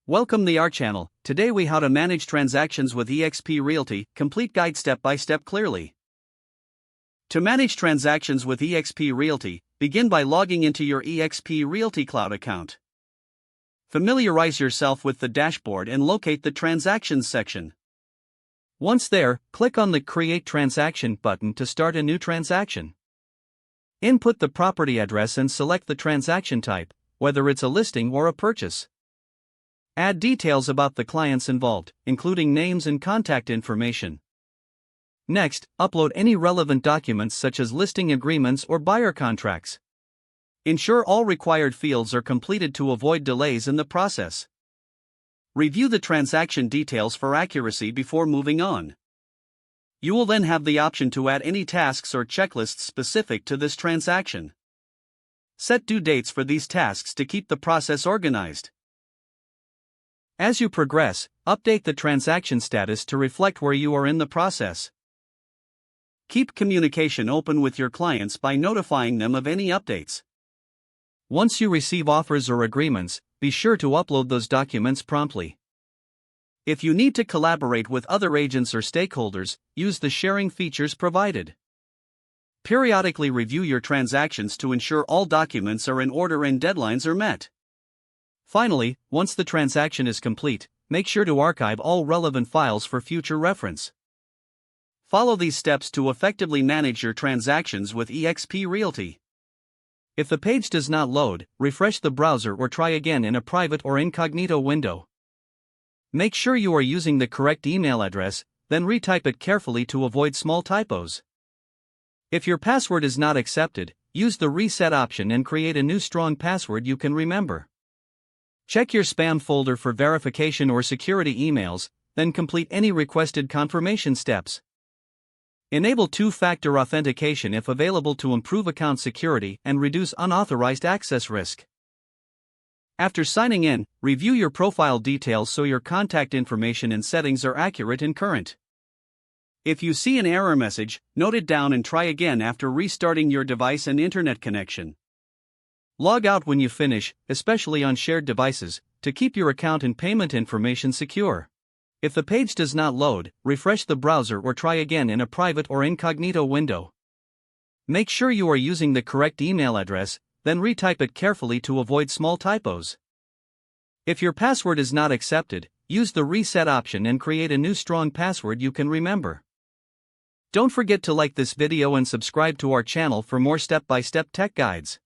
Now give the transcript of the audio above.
Welcome to our channel. Today we how to manage transactions with eXp Realty, complete guide step by step clearly. To manage transactions with eXp Realty, begin by logging into your eXp Realty Cloud account. Familiarize yourself with the dashboard and locate the Transactions section. Once there, click on the Create Transaction button to start a new transaction. Input the property address and select the transaction type, whether it's a listing or a purchase. Add details about the clients involved, including names and contact information. Next, upload any relevant documents such as listing agreements or buyer contracts. Ensure all required fields are completed to avoid delays in the process. Review the transaction details for accuracy before moving on. You will then have the option to add any tasks or checklists specific to this transaction. Set due dates for these tasks to keep the process organized. As you progress, update the transaction status to reflect where you are in the process. Keep communication open with your clients by notifying them of any updates. Once you receive offers or agreements, be sure to upload those documents promptly. If you need to collaborate with other agents or stakeholders, use the sharing features provided. Periodically review your transactions to ensure all documents are in order and deadlines are met. Finally, once the transaction is complete, make sure to archive all relevant files for future reference. Follow these steps to effectively manage your transactions with eXp Realty. If the page does not load, refresh the browser or try again in a private or incognito window. Make sure you are using the correct email address, then retype it carefully to avoid small typos. If your password is not accepted, use the reset option and create a new strong password you can remember. Check your spam folder for verification or security emails, then complete any requested confirmation steps. Enable two-factor authentication if available to improve account security and reduce unauthorized access risk. After signing in, review your profile details so your contact information and settings are accurate and current. If you see an error message, note it down and try again after restarting your device and internet connection. Log out when you finish, especially on shared devices, to keep your account and payment information secure. If the page does not load, refresh the browser or try again in a private or incognito window. Make sure you are using the correct email address, then retype it carefully to avoid small typos. If your password is not accepted, use the reset option and create a new strong password you can remember. Don't forget to like this video and subscribe to our channel for more step-by-step tech guides.